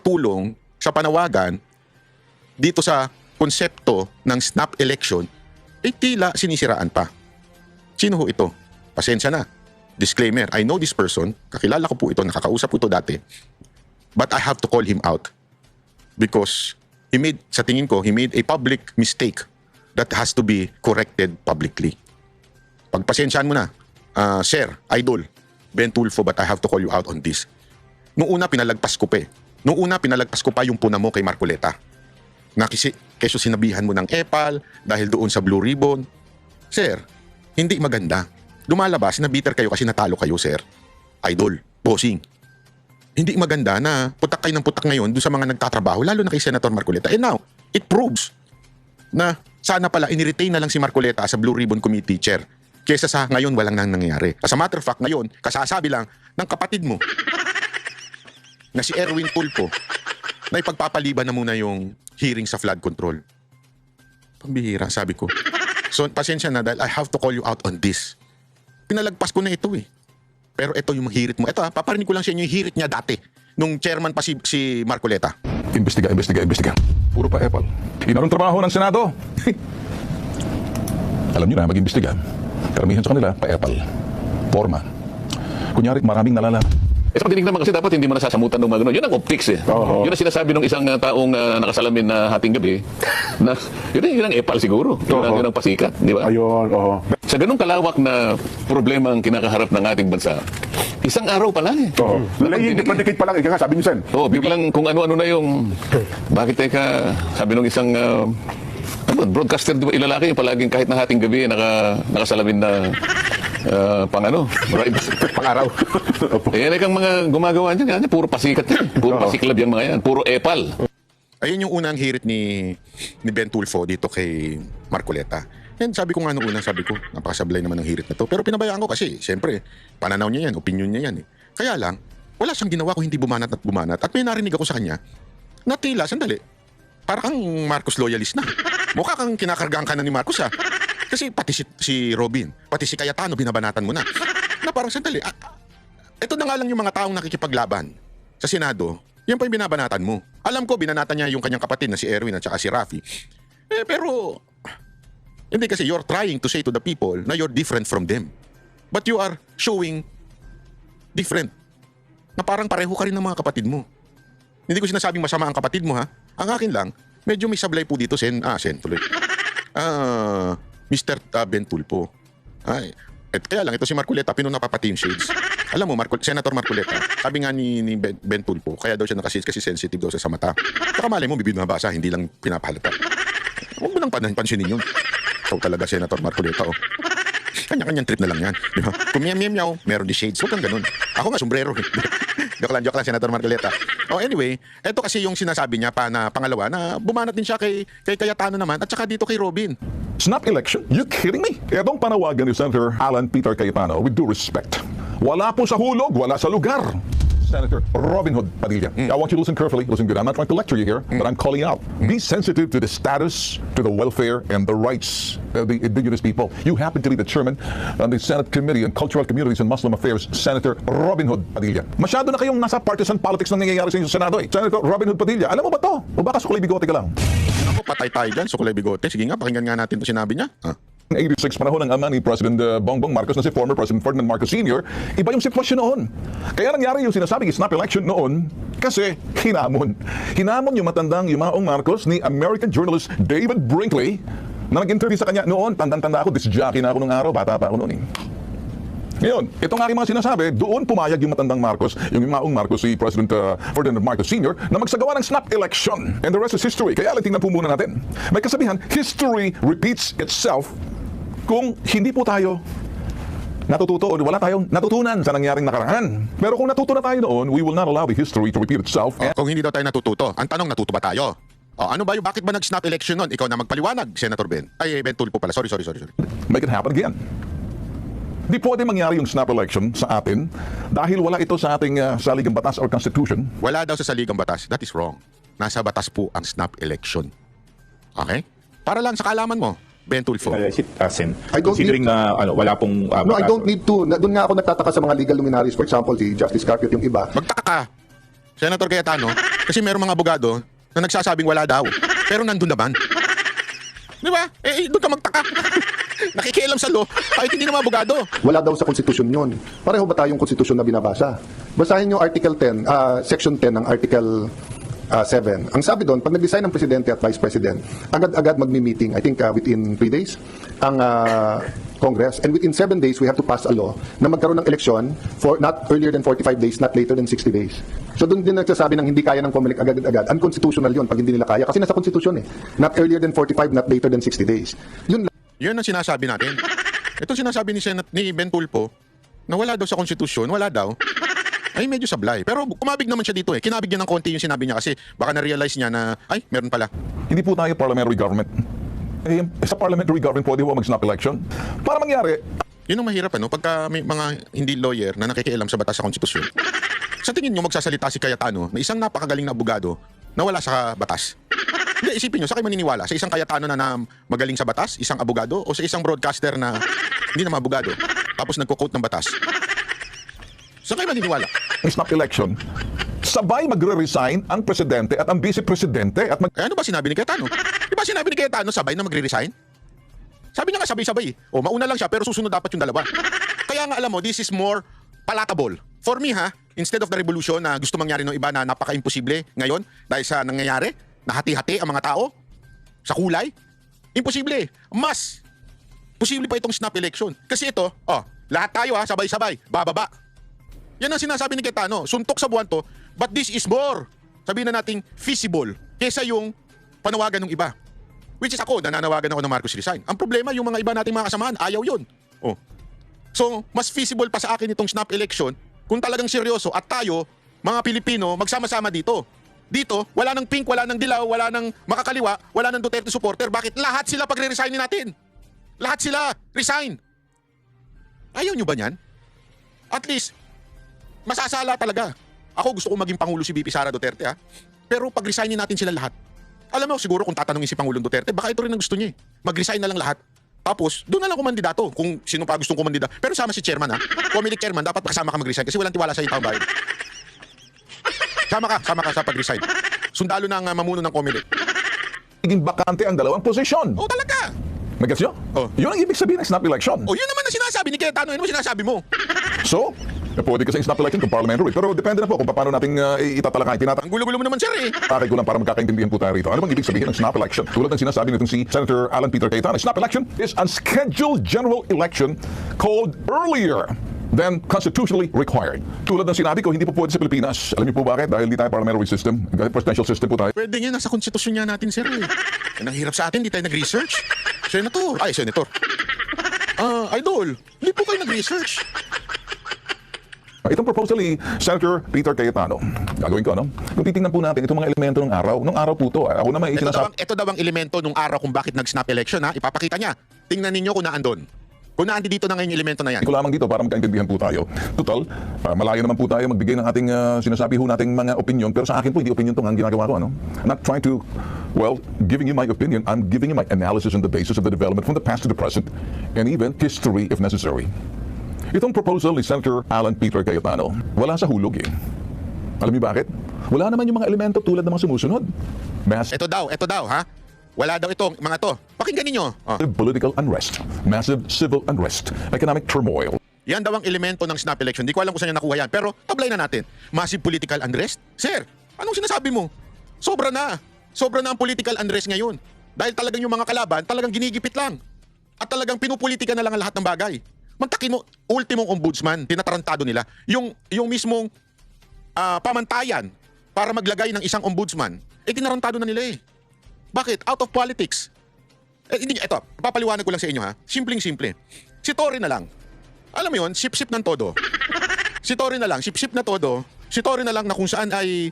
tumutulong sa panawagan dito sa konsepto ng snap election, tila sinisiraan pa. Sino ho ito? Pasensya na. Disclaimer, I know this person, kakilala ko po ito, nakakausap ko ito dati, but I have to call him out because sa tingin ko, he made a public mistake that has to be corrected publicly. Pagpasensyaan mo na, Sir, Idol, Ben Tulfo, but I have to call you out on this. Noong una, pinalagpas ko pa eh. Noong una, pinalagpas ko pa yung puna mo kay Marcoleta. Keso sinabihan mo ng epal dahil doon sa Blue Ribbon. Sir, hindi maganda. Lumalabas na bitter kayo kasi natalo kayo, sir. Idol, bossing. Hindi maganda na putak kayo ng putak ngayon doon sa mga nagtatrabaho, lalo na kay Senator Marcoleta. And now, it proves na sana pala iniretain na lang si Marcoleta sa Blue Ribbon Committee chair kesa sa ngayon walang nang nangyayari. As a matter of fact, ngayon, kasasabi lang ng kapatid mo na si Erwin Tulfo na ipagpapaliban na muna yung hearing sa flood control. Pambihira, sabi ko. So, pasensya na dahil I have to call you out on this. Pinalagpas ko na ito eh. Pero ito yung hirit mo. Ito paparinig ko lang sa inyo yung hirit niya dati. Nung chairman pa si Marcoleta. Imbestiga. Puro pa epal. Inarong trabaho ng Senado. Alam nyo na, mag-imbestiga. Karamihan sa kanila, pa epal. Forma. Kunyari, maraming nalalaman. Eh, sa naman kasi dapat hindi mo nasasamutan ng mga gano'n. Yun ang optics eh. Yun ang sinasabi ng isang taong nakasalamin na hating gabi na yun ang epal siguro. Yun ang pasikat, di ba? Ayun, Sa ganung kalawak na problema ang kinakaharap ng ating bansa, isang araw pa lang eh. Hindi pa lang, ika nga, sabi niyo, Sen. Biglang kung ano-ano na yung, bakit teka, sabi nung isang broadcaster, di ba, ilalaki yung palaging kahit na hating gabi, nakasalamin na Pang-araw. Yan kang mga gumagawa niyan, puro pasikat yan. Puro pasiklab yung mga yan. Puro epal. Ayun yung unang hirit ni Ben Tulfo dito kay Marcoleta. And sabi ko nga nung una, napakasablay naman ng hirit na to. Pero pinabayaan ko kasi, siyempre, pananaw niya yan, opinion niya yan eh. Kaya lang, wala siyang ginawa kung hindi bumanat at bumanat. At may narinig ako sa kanya, na tila, sandali, para kang Marcos loyalist na. Mukha kang kinakargaan ka na ni Marcos ha. Kasi pati si Robin, pati si Cayetano, binabanatan mo na. Na parang sandali, ito na nga lang yung mga taong nakikipaglaban sa Senado, yan pa yung binabanatan mo. Alam ko, binanatan niya yung kanyang kapatid na si Erwin at saka si Rafi. Pero, hindi kasi you're trying to say to the people na you're different from them. But you are showing different. Na parang pareho ka rin ng mga kapatid mo. Hindi ko sinasabing masama ang kapatid mo ha. Ang akin lang, medyo may sablay po dito, Sen tuloy. Mr. Ben Tulfo. Kaya lang, ito si Marcoleta, pinuna pa pati yung shades. Alam mo, Senator Marcoleta, sabi nga ni Ben Tulfo, kaya daw siya nakashades kasi sensitive daw sa mata. Saka malay mo, bibig na basa, hindi lang pinapahalata. Huwag mo nang pansinin yun. Ikaw talaga, Senator Marcoleta, Kanya-kanyang trip na lang yan. Di ba? Kung miyam-miyam, meron di shades. Huwag kang ganun. Ako nga, sombrero. Joke lang, Senator Marcoleta. Anyway, eto kasi yung sinasabi niya na pangalawa na bumanat din siya kay Cayetano naman at saka dito kay Robin. Snap election? You kidding me? Itong panawagan ni Senator Alan Peter Cayetano, with due respect, wala po sa hulog, wala sa lugar. Senator Robin Hood Padilla. I want you to listen carefully, listen good. I'm not trying to lecture you here, but I'm calling out. Be sensitive to the status, to the welfare, and the rights of the indigenous people. You happen to be the chairman on the Senate Committee on Cultural Communities and Muslim Affairs, Senator Robin Hood Padilla. Masyado na kayong nasa partisan politics na nangyayari sa inyo sa Senado eh. Senator Robin Hood Padilla, alam mo ba to? O baka sukulay bigote ka lang? Ako, patay tayo dyan, sukulay bigote. Sige nga, pakinggan nga natin ito sinabi niya. 86 panahon ng ama ni President Bongbong Marcos na si former President Ferdinand Marcos Sr., iba yung sitwasyon noon. Kaya nangyari yung sinasabing snap election noon kasi hinamon. Hinamon yung matandang yumaong Marcos ni American journalist David Brinkley na nag-interview sa kanya noon. Tandang-tanda ako, disc jockey na ako nung araw, bata pa ako noon eh. Ngayon, itong aking mga sinasabi, doon pumayag yung matandang Marcos, yung yumaong Marcos, si President Ferdinand Marcos Sr., na magsagawa ng snap election. And the rest is history. Kaya lang tingnan po muna natin. May kasabihan, history repeats itself kung hindi po tayo natututo o wala tayong natutunan sa nangyaring nakaraan. Pero kung natuto na tayo noon, we will not allow the history to repeat itself. Kung hindi daw tayo natututo, ang tanong, natuto ba tayo? Ano ba yung, bakit ba nag-snap election nun? Ikaw na magpaliwanag, Senator Ben. Ben Tulfo pala, sorry. Make it happen again. Di pwede mangyari yung snap election sa atin dahil wala ito sa ating saligang batas or constitution. Wala daw sa saligang batas. That is wrong. Nasa batas po ang snap election. Okay? Para lang sa kaalaman mo, Ben Tulfo. Sen, I don't considering need- na wala pong No, I don't need to. Doon nga ako nagtataka sa mga legal luminaries. For example, si Justice Carpio, yung iba. Magtaka ka. Senator Cayetano, Kasi merong mga abogado na nagsasabing wala daw. Pero nandun naman. Di ba? Doon ka magtaka. Nakikialam sa law kahit hindi naman abogado. Wala daw sa konstitusyon yun. Pareho ba tayong konstitusyon na binabasa? Basahin nyo Article 10, Section 10 ng Article 7. Ang sabi doon, pag nag-design ng Presidente at Vice President, agad-agad magmi-meeting, I think within 3 days, ang Congress. And within 7 days, we have to pass a law na magkaroon ng eleksyon for not earlier than 45 days, not later than 60 days. So doon din nagsasabi ng hindi kaya ng COMELEC agad-agad. Unconstitutional yun pag hindi nila kaya. Kasi nasa konstitusyon eh. Not earlier than 45, not later than 60 days. Yun Yun ang sinasabi natin. Ito sinasabi ni Ben Tulfo na wala daw sa konstitusyon, wala daw. Ay medyo sablay. Pero kumabig naman siya dito eh. Kinabig niya ng konti yung sinabi niya kasi baka na-realize niya na, ay, meron pala. Hindi po tayo parliamentary government. Sa parliamentary government pwede po mag-snap election. Para mangyari, Yun ang mahirap pagka may mga hindi lawyer na nakikialam sa batas sa konstitusyon. Sa tingin niyo magsasalita si Cayetano na isang napakagaling na abogado na wala sa batas? Hindi, isipin niyo, sa kayo maniniwala? Sa isang Cayetano na magaling sa batas, isang abogado, o sa isang broadcaster na hindi naman abogado, tapos nagko-quote ng batas? Sa kayo maniniwala? ang snap election, sabay magre-resign ang presidente at ang vice-presidente at Ano ba sinabi ni Cayetano? Di ba sinabi ni Cayetano sabay na magre-resign? Sabi niya nga sabay-sabay. O mauna lang siya pero susunod dapat yung dalawa. Kaya nga alam mo, this is more palatable. For me instead of the revolution na gusto mangyari ng iba na napaka-imposible ngayon dahil sa nangyayari, nahati-hati ang mga tao sa kulay, imposible. Mas posible pa itong snap election. Kasi ito, lahat tayo sabay-sabay, bababa. Yan ang sinasabi ni Cayetano, suntok sa buwan to, but this is more, sabihin na nating feasible, kesa yung panawagan ng iba. Which is ako, nananawagan ako ng Marcos resign. Ang problema, yung mga iba nating mga kasamahan, ayaw yun. So, mas feasible pa sa akin itong snap election kung talagang seryoso at tayo, mga Pilipino, magsama-sama dito. Dito, wala nang pink, wala nang dilaw, wala nang makakaliwa, wala nang Duterte supporter. Bakit? Lahat sila pagre-resignin natin. Lahat sila, resign. Ayaw nyo ba yan? At least, masasala talaga. Ako gusto ko maging Pangulo si VP Sara Duterte Pero pag-resignin natin sila lahat. Alam mo, siguro kung tatanungin si Pangulong Duterte, baka ito rin ang gusto niya Mag-resign na lang lahat. Tapos, doon na lang kumandidato kung sino pa gustong kumandidato. Pero sama si chairman Comelec chairman, dapat kasama ka mag-resign kasi walang tiwala sa taong bayan. Sama ka sa pag-resign. Sundalo ng mamuno ng Comelec. naging bakante ang dalawang posisyon. Oo talaga. Nag-gets nyo? Yun ang ibig sabihin ng snap election. Yun naman ang sinasabi ni Cayetano. Ano sinasabi mo? So, pwede kasi snap election kung parliamentary. Pero depende na po kung paano natin itatalakay. Ang gulo-gulo mo naman, sir Takay ko lang para magkakaintindihan po tayo rito. Ano bang ibig sabihin ng snap election? Tulad ng sinasabi nitong si Senator Alan Peter Cayetano, snap election is unscheduled general election called earlier than constitutionally required. Tulad ng sinabi ko, hindi po pwede sa Pilipinas. Alam niyo po bakit? Dahil hindi tayo parliamentary system. Presidential system po tayo. Pwede nga, nasa konstitusyon niya natin, sir Ang hirap sa atin, hindi tayo nag-research. Senator. Idol, hindi po kayo nag-research. Itong proposal ni Senator Peter Cayetano, gagawin ko, kung titingnan po natin itong mga elemento ng araw, nung araw po to, ako naman Ito daw ang elemento nung araw kung bakit nag-snap election ipapakita niya. Tingnan ninyo kung naandun. Kung naandi dito na ngayon yung elemento na yan. ko lamang dito para magkaintindihan po tayo. Total, malayo naman po tayo magbigay ng ating sinasabi ho nating mga opinion, pero sa akin po hindi opinion to ang ginagawa ko, I'm not trying to, giving you my opinion, I'm giving you my analysis on the basis of the development from the past to the present, and even history if necessary. Itong proposal ni Senator Alan Peter Cayetano, wala sa hulog Alam niyo bakit? Wala naman yung mga elemento tulad ng mga sumusunod. Ito daw, Wala daw itong mga to. Pakinggan ninyo. Political unrest, massive civil unrest, economic turmoil. Yan daw ang elemento ng snap election. Di ko alam kung saan niya nakuha yan. Pero tablay na natin. Massive political unrest? Sir, anong sinasabi mo? Sobra na. Sobra na ang political unrest ngayon. Dahil talagang yung mga kalaban, talagang ginigipit lang. At talagang pinupolitika na lang ang lahat ng bagay. Mantakin mo, ultimong ombudsman, tinatarantado nila. Yung mismong pamantayan para maglagay ng isang ombudsman, tinarantado na nila Bakit? Out of politics. Ito, papaliwanag ko lang sa inyo Simpleng-simple. Si Tory na lang. Alam mo yun, sip-sip ng todo. Si Tory na lang, sip-sip na todo. Si Tory na lang na kung saan ay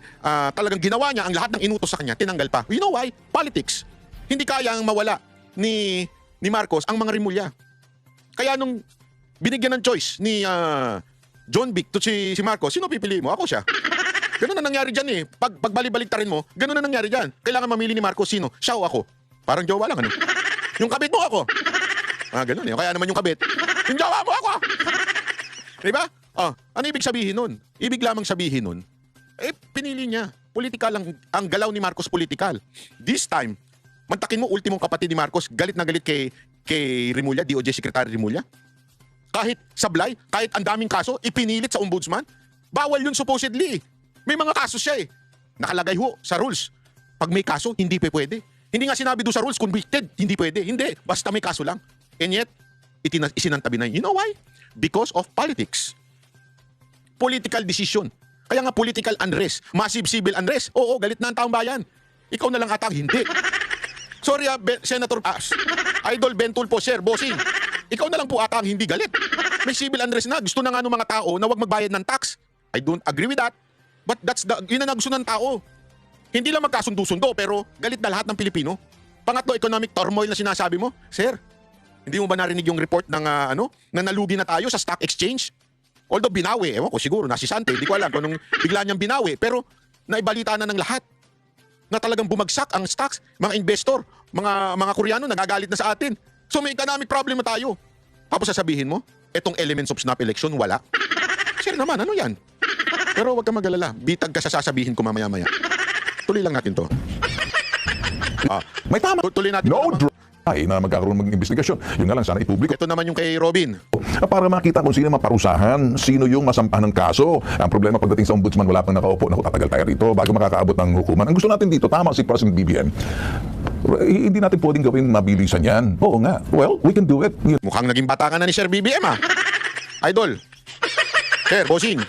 talagang ginawa niya ang lahat ng inutos sa kanya, tinanggal pa. You know why? Politics. Hindi kayang mawala ni Marcos ang mga rimulya. Kaya nung binigyan ng choice ni John Vic to si Marcos, sino pipili mo? Ako siya. Ganun na nangyari dyan Pag bali-baliktarin mo, ganun na nangyari dyan. Kailangan mamili ni Marcos sino? Siya o ako? Parang jowa lang Yung kabit mo ako. Ganun Kaya naman yung kabit. Yung jowa mo ako. Diba? Ano ibig sabihin nun? Ibig lamang sabihin nun, pinili niya. Political ang galaw ni Marcos political. This time, mantakin mo ultimong kapatid ni Marcos, galit na galit kay Remulla, DOJ Secretary Remulla. Kahit sablay, kahit ang daming kaso, ipinilit sa ombudsman. Bawal yun supposedly. May mga kaso siya eh. Nakalagay ho sa rules. Pag may kaso, hindi pwede. Hindi nga sinabi doon sa rules, convicted, hindi pwede. Hindi, basta may kaso lang. And yet, isinantabi na. You know why? Because of politics. Political decision. Kaya nga political unrest, massive civil unrest. Oo, galit na ang taong bayan. Ikaw na lang atang hindi. Sorry Senator Idol Ben Tulfo, Sir, bossing. Ikaw na lang po atang hindi galit. May civil unrest na. Gusto na nga ng mga tao na wag magbayad ng tax. I don't agree with that. But yun na gusto ng tao. Hindi lang magkasundo-sundo pero galit na lahat ng Pilipino. Pangatlo, economic turmoil na sinasabi mo. Sir, hindi mo ba narinig yung report ng na nalugi na tayo sa stock exchange? Although binawi, ewan ko siguro, nasisante, hindi ko alam kung nung bigla niyang binawi, pero naibalita na ng lahat na talagang bumagsak ang stocks, mga investor, mga Koreano nagagalit na sa atin. So may economic problem na tayo. Tapos sasabihin mo, etong elements of snap election, wala. Sir naman, ano yan? Pero wag ka mag-alala, bitag ka sa sasabihin ko mamaya-maya. Tuloy lang natin to. May tama. Tuloy natin No to. ay na magkakaroon ng investigasyon. Yun nga lang, sana ipubliko. Ito naman yung kay Robin. Para makita kung sino maparusahan, sino yung masampahan ng kaso. Ang problema pagdating sa ombudsman, wala pang nakaupo. Naku, tatagal tayo rito bago makakaabot ng hukuman. Ang gusto natin dito, tama si President BBM. Hindi natin pwedeng gawin mabilisan yan. Oo nga. Well, we can do it. Mukhang naging batakan na ni Sir BBM Idol. Sir, bossing.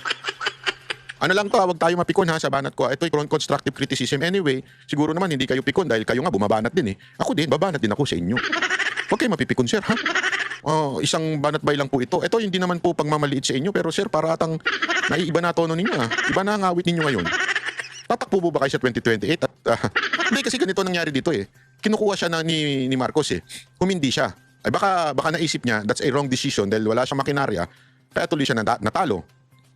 Ano lang to, wag tayo mapikon sa banat ko. Ito'y constructive criticism anyway. Siguro naman hindi kayo pikon dahil kayo nga bumabanat din eh. Ako din, babanat din ako sa inyo. Huwag kayo mapipikon, sir, ha? Isang banat bay lang po ito. Ito hindi naman po pagmamaliit sa inyo, pero sir, para atang naiiba na tono ninyo Iba na ang awit ninyo ngayon. Tatakbo po ba kayo sa 2028? At, hindi kasi ganito nangyari dito eh. Kinukuha siya ni Marcos eh. Kung hindi siya, ay baka naisip niya, that's a wrong decision dahil wala siyang makinarya, kaya tuloy siya natalo.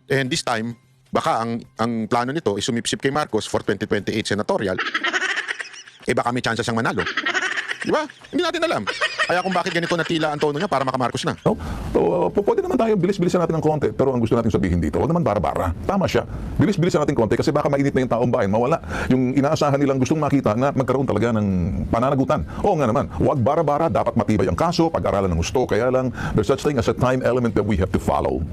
And this time, baka ang plano nito is sumipsip kay Marcos for 2028 senatorial. Baka may chance siyang manalo. Di ba? Hindi natin alam. Kaya kung bakit ganito natila ang tono niya para maka-Marcos na. No? So, pwede naman tayo, bilis-bilisan natin ng konti. Pero ang gusto natin sabihin dito, huwag naman bara-bara. Tama siya. Bilis-bilisan natin konti kasi baka mainit na yung taong bayan, mawala. Yung inaasahan nilang gustong makita na magkaroon talaga ng pananagutan. Oo nga naman, huwag bara-bara, dapat matibay ang kaso, pag-aralan ng gusto. Kaya lang, there's such thing as a time element that we have to follow.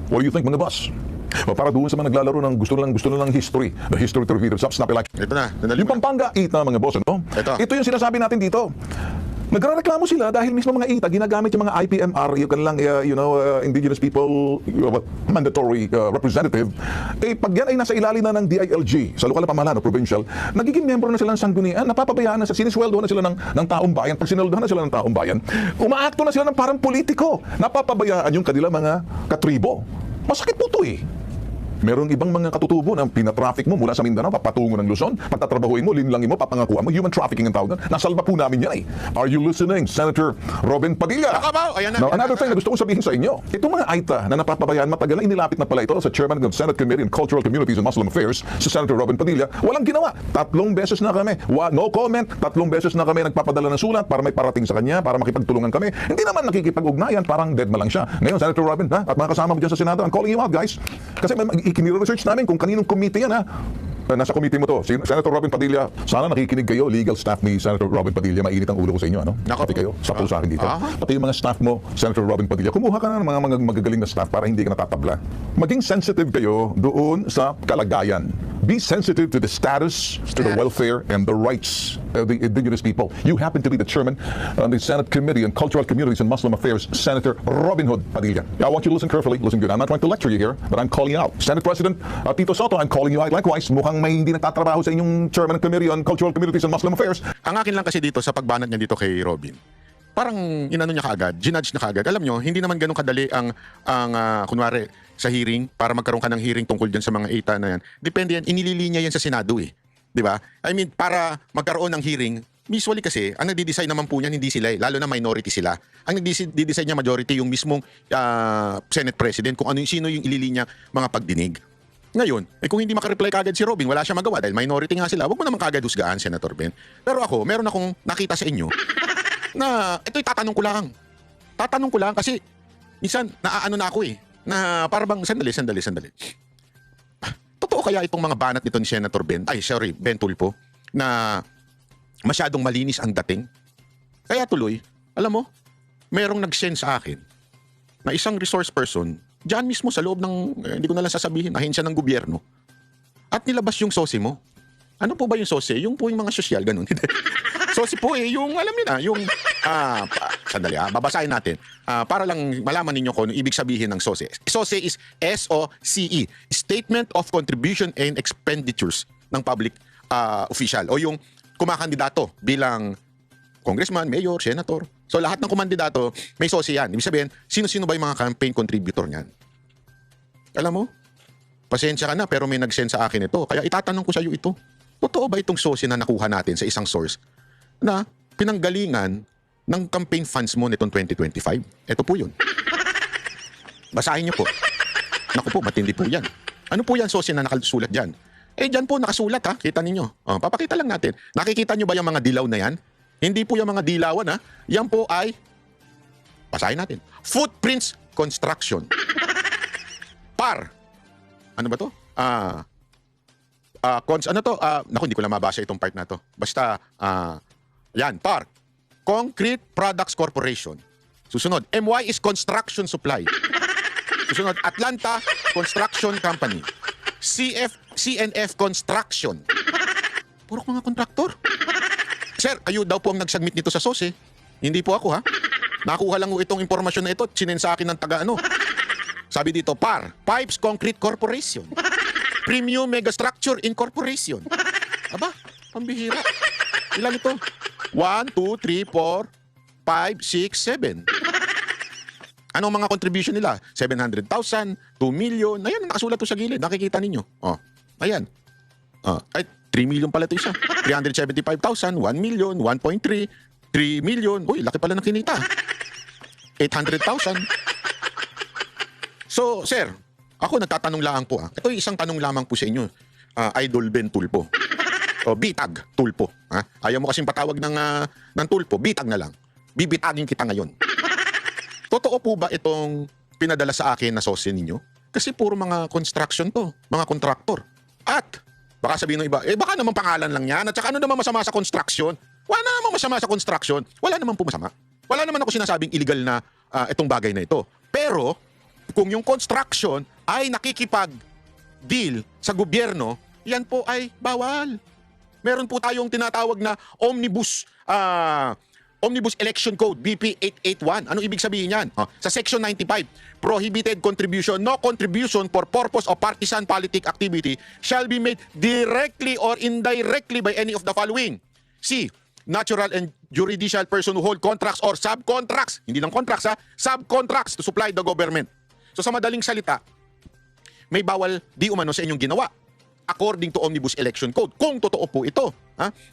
What do you think, mga boss? Para doon sa mga naglalaro ng gusto na lang history. The history to repeat itself, snap election. Ito na. Yung Pampanga ITA, mga boss, no? Ito yung sinasabi natin dito. Nagrereklamo sila dahil mismo mga ITA ginagamit yung mga IPMR, yung kanilang indigenous people mandatory representative. Pag yan ay nasa ilalim na ng DILG sa lokal na pamahalaan o provincial, nagiging member na sila ng sanggunian, napapabayaan na sinisweldo na sila ng taong bayan. Pag sineldohan na sila ng taong bayan, umaakto na sila ng parang politiko. Napapabayaan yung kanilang mga katribo. Masakit po ito eh. Merong ibang mga katutubo na pinatraffic mo mula sa Mindanao, papatungo ng Luzon, pagtatrabahuin mo, linlangin mo, papangakuan mo, human trafficking ang tawag doon. Nasalba po namin yan eh. Are you listening, Senator Robin Padilla? Nakabaw! Ayan na. Now, another thing na gusto kong sabihin sa inyo, itong mga AITA na napapabayaan, matagal na inilapit na pala ito sa Chairman of Senate Committee on Cultural Communities and Muslim Affairs, si Senator Robin Padilla, walang ginawa. 3 beses na kami. No comment. 3 beses na kami nagpapadala ng sulat para may parating sa kanya, para makipagtulungan kami. Hindi naman nakikipag-ugnayan, parang dead ma lang siya. Ngayon, Senator Robin, at mga kasama mo dyan sa Senado, I'm calling you out, guys. Kasi ikinire-research namin kung kaninong committee yan, nasa committee mo to. Senator Robin Padilla, sana nakikinig kayo, legal staff ni Senator Robin Padilla, mainit ang ulo ko sa inyo, Pati kayo, sapo sa akin dito. Pati yung mga staff mo, Senator Robin Padilla, kumuha ka na ng mga magagaling na staff para hindi ka natatabla. Maging sensitive kayo doon sa kalagayan. Be sensitive to the status, to the welfare, and the rights of the indigenous people. You happen to be the chairman of the Senate Committee on Cultural Communities and Muslim Affairs, Senator Robin Hood Padilla. I want you to listen carefully, listen good. I'm not trying to lecture you here, but I'm calling you out. Senate President Tito Soto, I'm calling you out likewise. Mukhang may hindi nagtatrabaho sa inyong Chairman ng Committee on Cultural Communities and Muslim Affairs. Ang akin lang kasi dito sa pagbanat niya dito kay Robin, parang inano niya kaagad, ginudge na kaagad. Alam nyo, hindi naman ganun kadali ang kunwari sa hearing, para magkaroon ka ng hearing tungkol dyan sa mga ETA na yan. Depende yan, inililinya yan sa Senado eh. Di ba? I mean, para magkaroon ng hearing, usually kasi, ang nagdi-decide naman po niyan, hindi sila eh. Lalo na minority sila. Ang nagdi-decide niya majority, yung mismong Senate President, kung sino yung ililinya mga pagdinig. Ngayon, kung hindi makareply kagad si Robin, wala siya magawa dahil minority nga sila. Huwag mo naman kagad husgaan, Senator Ben. Pero ako, meron akong nakita sa inyo na ito'y tatanong ko lang. Tatanong ko lang kasi minsan naaano na ako eh. Na para bang sandali. Totoo Totoo kaya itong mga banat nito ni Senator Ben Tulfo na masyadong malinis ang dating? Kaya tuloy, alam mo, merong nag-send sa akin na isang resource person dyan mismo sa loob ng, hindi ko na lang sasabihin, ahensya ng gobyerno. At nilabas yung sosi mo. Ano po ba yung sosi? Yung po yung mga sosyal, ganun. Sosi po yung alam niyo na, yung, sandali babasahin natin. Para lang malaman ninyo kung ano ibig sabihin ng sosi. Sosi is SOCE, Statement of Contribution and Expenditures ng public official. O yung kumakandidato bilang congressman, mayor, senator. So lahat ng kumandidato, may sosi yan. Ibig sabihin, sino-sino ba yung mga campaign contributor niyan? Alam mo, pasensya ka na pero may nag-send sa akin ito. Kaya itatanong ko sa iyo ito. Totoo ba itong sosi na nakuha natin sa isang source na pinanggalingan ng campaign funds mo nitong 2025? Ito po yun. Basahin niyo po. Naku po, matindi po yan. Ano po yan sosi na nakasulat dyan? Dyan po nakasulat ha. Kita ninyo. Papakita lang natin. Nakikita nyo ba yung mga dilaw na yan? Hindi po yung mga dilawan ha. Yan po ay, basahin natin. Footprints Construction. PAR. Ano ba to? Naku, hindi ko lang mabasa itong part na to. Basta, yan, PAR. Concrete Products Corporation. Susunod, MY is Construction Supply. Susunod, Atlanta Construction Company. CNF Construction. Puro mga kontraktor. Sir, kayo daw po ang nagsubmit nito sa SOSE. Hindi po ako ha. Nakuha lang ko itong impormasyon na ito. Sinen sa akin ng taga-ano. Sabi dito, PAR, Pipes Concrete Corporation. Premium Megastructure Incorporation. Aba, pambihira. Ilan ito? 1, 2, 3, 4, 5, 6, 7. Anong mga contribution nila? 700,000, 2 million. Ayan, nakasulat to sa gilid. Nakikita ninyo. Ayan. Ay, 3 million pala ito isa. 375,000, 1 million, 1.3, 3 million. Uy, laki pala ng kinita. 800,000. So, sir, ako nagtatanong lang po. Ito yung isang tanong lamang po sa inyo. Idol Ben Tulfo. O, Bitag Tulfo. Ayaw mo kasing patawag ng Tulfo. Bitag na lang. Bibitagin kita ngayon. Totoo po ba itong pinadala sa akin na sosi ninyo? Kasi puro mga construction to. Mga kontraktor. At, baka sabihin ng iba, baka naman pangalan lang yan. At saka ano naman masama sa construction? Wala naman masama sa construction. Wala naman po masama. Wala naman ako sinasabing illegal na itong bagay na ito. Pero, kung yung construction ay nakikipag-deal sa gobyerno, yan po ay bawal. Meron po tayong tinatawag na Omnibus Election Code, BP 881. Ano ibig sabihin yan? Sa Section 95, prohibited contribution, no contribution for purpose of partisan politic activity shall be made directly or indirectly by any of the following. C. Natural and juridical person who hold contracts or subcontracts, hindi lang contracts subcontracts to supply the government. So sa madaling salita, may bawal di umano sa inyong ginawa according to Omnibus Election Code. Kung totoo po ito.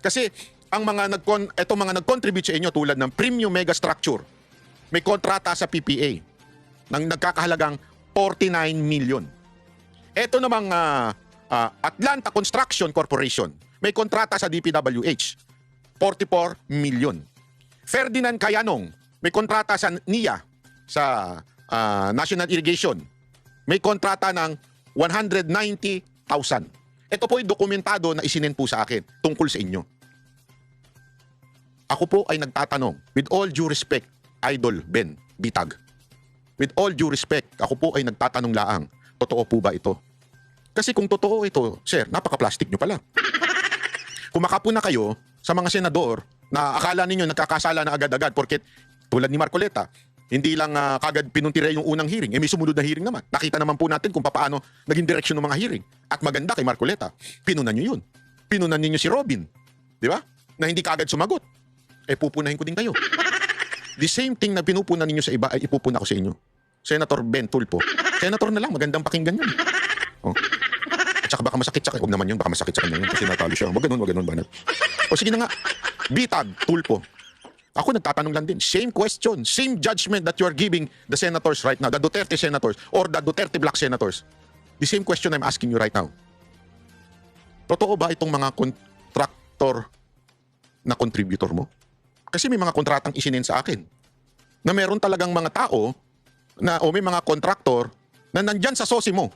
Kasi ang mga nag-contribute sa inyo tulad ng Premium Megastructure, may kontrata sa PPA ng nagkakahalagang 49 million. Ito namang Atlanta Construction Corporation, may kontrata sa DPWH, 44 million. Ferdinand Cayanong, may kontrata sa NIA, sa National Irrigation, may kontrata ng 190,000. Ito po ay dokumentado na isinen po sa akin tungkol sa inyo. Ako po ay nagtatanong, with all due respect, Idol Ben Bitag, with all due respect, ako po ay nagtatanong laang, totoo po ba ito? Kasi kung totoo ito, sir, napaka-plastic nyo pala. Kumakapuna kayo sa mga senador na akala ninyo nagkakasala na agad-agad porket tulad ni Marcoleta, hindi lang kagad pinuntira yung unang hearing, may sumunod na hearing naman. Nakita naman po natin kung paano naging direksyon ng mga hearing. At maganda kay Marcoleta, pinunan nyo yun. Pinunan ninyo si Robin, di ba? Na hindi kagad sumagot. Pupunahin ko din kayo. The same thing na pinupunan ninyo sa iba ay ipupuna ko sa inyo. Senator Ben Tulfo. Senator na lang, magandang pakinggan yun. At saka baka masakit sa kanya. Huwag naman yun, baka masakit sa kanya yun kasi natalo siya. Wag ganun, banat. O sige na nga, Bitag Tulfo. Ako nagtatanong lang din, same question, same judgment that you are giving the senators right now, the Duterte senators or the Duterte Black senators. The same question I'm asking you right now. Totoo ba itong mga contractor na contributor mo? Kasi may mga kontratang isinin sa akin na meron talagang mga tao na o may mga contractor na nandyan sa sosi mo.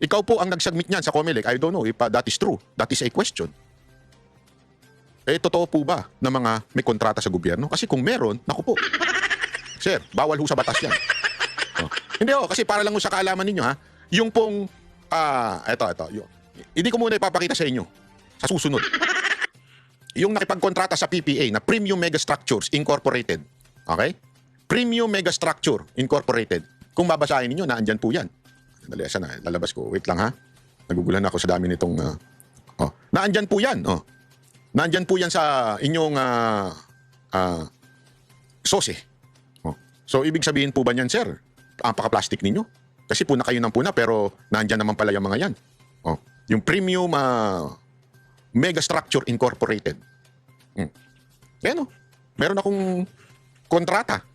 Ikaw po ang nag-submit niyan sa COMELEC. I don't know if that is true. That is a question. Totoo po ba na mga may kontrata sa gobyerno? Kasi kung meron, naku po. Sir, bawal ho sa batas yan. Hindi kasi para lang ho sa kaalaman ninyo ha, yung pong, hindi ko muna ipapakita sa inyo sa susunod. Yung nakipagkontrata sa PPA na Premium Megastructures Incorporated. Okay? Premium Megastructure Incorporated. Kung babasahin ninyo, naandyan po yan. Dali, asa na, lalabas ko. Wait lang ha. Nagugulan ako sa dami nitong, naandyan po yan. Naandyan po yan sa inyong SOSE. So, ibig sabihin po ba niyan, sir? Ang paka-plastic ninyo? Kasi puna kayo ng puna, pero naandyan naman pala yung mga yan. Yung Premium Megastructure Incorporated. Yan meron akong kontrata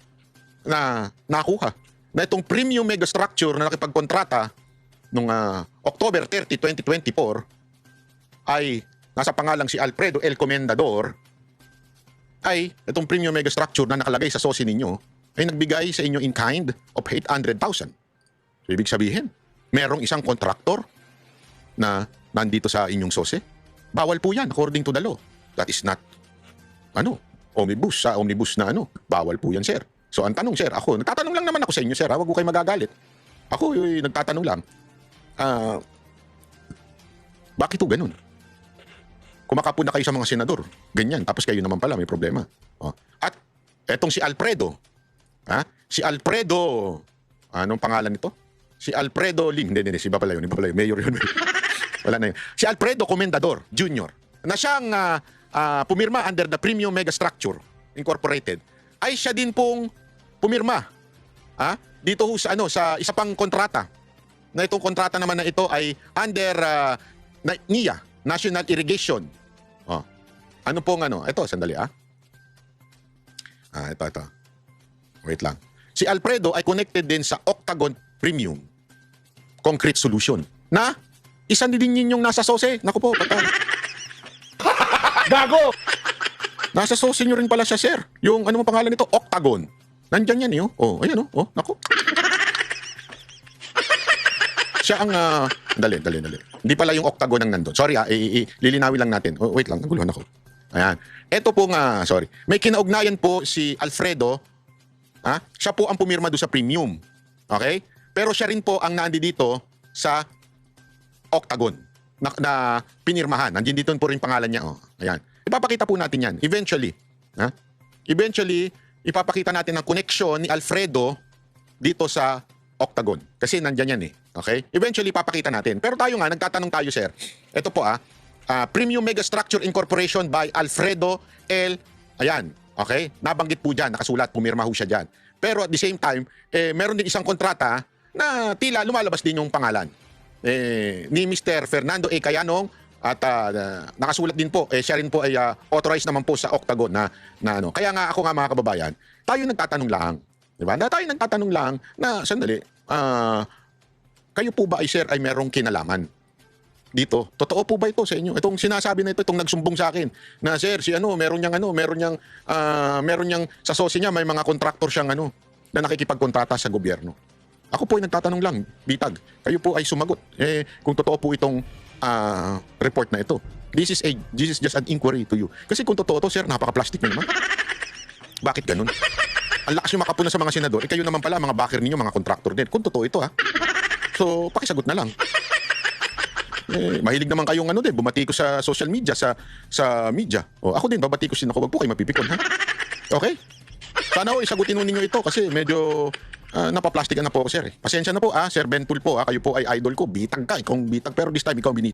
na nakuha na itong Premium Megastructure na nakipagkontrata noong October 30, 2024 ay nasa pangalang si Alfredo L. Comendador ay itong Premium Megastructure na nakalagay sa SOSI ninyo ay nagbigay sa inyo in kind of 800,000. So, ibig sabihin, merong isang kontraktor na nandito sa inyong SOSI. Bawal po yan according to the law. That is not, omnibus. Sa omnibus na bawal po yan, sir. So, ang tanong, sir, ako, nagtatanong lang naman ako sa inyo, sir. Huwag ko kayo magagalit. Ako, nagtatanong lang. Bakit po ganun? Kumakapuna kayo sa mga senador. Ganyan. Tapos kayo naman pala, may problema. At, etong si Alfredo, si Alfredo, anong pangalan nito? Si Alfredo Lim. Hindi, si iba pala yun. Mayor yun. Wala na yun. Si Alfredo Comendador Jr. na siyang pumirma under the Premium Megastructure Incorporated ay siya din pong pumirma dito sa sa isa pang kontrata. Na itong kontrata naman na ito ay under NIA, National Irrigation. Ano pong ito, sandali ito. Wait lang. Si Alfredo ay connected din sa Octagon Premium Concrete Solution na isa din yung nasa SOSE. Naku po, patay. Gago! Nasa SOSE nyo rin pala siya, sir. Yung ano mo pangalan nito? Octagon. Nandyan yan ayan naku. Siya ang, dali. Hindi pala yung Octagon ang nandun. Sorry lilinawin lang natin. Wait lang, naguluhan ako. Ayan. Ito po sorry. May kinaugnayan po si Alfredo. Siya po ang pumirma doon sa Premium. Okay? Pero siya rin po ang nandi dito sa Octagon na pinirmahan. Nandiyan dito po rin pangalan niya. Ayan. Ipapakita po natin yan. Eventually, ipapakita natin ang connection ni Alfredo dito sa Octagon. Kasi nandiyan yan Okay? Eventually, ipapakita natin. Pero tayo nagtatanong tayo, sir. Ito po Premium Megastructure Incorporation by Alfredo L. Ayan. Okay? Nabanggit po dyan. Nakasulat. Pumirma ho siya dyan. Pero at the same time, meron din isang kontrata na tila lumalabas din yung pangalan. Ni Mr. Fernando A. Cayanong at nakasulat din po, siya rin po ay authorized naman po sa Octagon na Kaya nga ako mga kababayan, tayo nagtatanong lang. Diba? Tayo nagtatanong lang na, sandali, kayo po ba sir ay merong kinalaman dito? Totoo po ba ito sa inyo? Itong sinasabi na ito, itong nagsumbong sa akin na sir, si meron niyang sa SOSI niya, may mga kontraktor siyang na nakikipagkontrata sa gobyerno. Ako po ay nagtatanong lang, Bitag. Kayo po ay sumagot. Kung totoo po itong report na ito. This is just an inquiry to you. Kasi kung totoo to, sir, napaka-plastic na naman. Bakit ganun? Ang lakas yung makapuna sa mga senador. Kayo naman pala, mga backer ninyo, mga kontraktor din. Kung totoo ito, So, pakisagot na lang. Mahilig naman kayong bumati ko sa social media, sa media. Ako din, babati ko sin ako. Wag po kayo mapipikon, Okay? Sana isagutin ninyo ito kasi medyo napaplastikan na po ako, sir. Pasensya na po, Sir Ben Tulpo, kayo po ay idol ko. Bitag ka, ikaw bitag, pero this time ikaw binitag.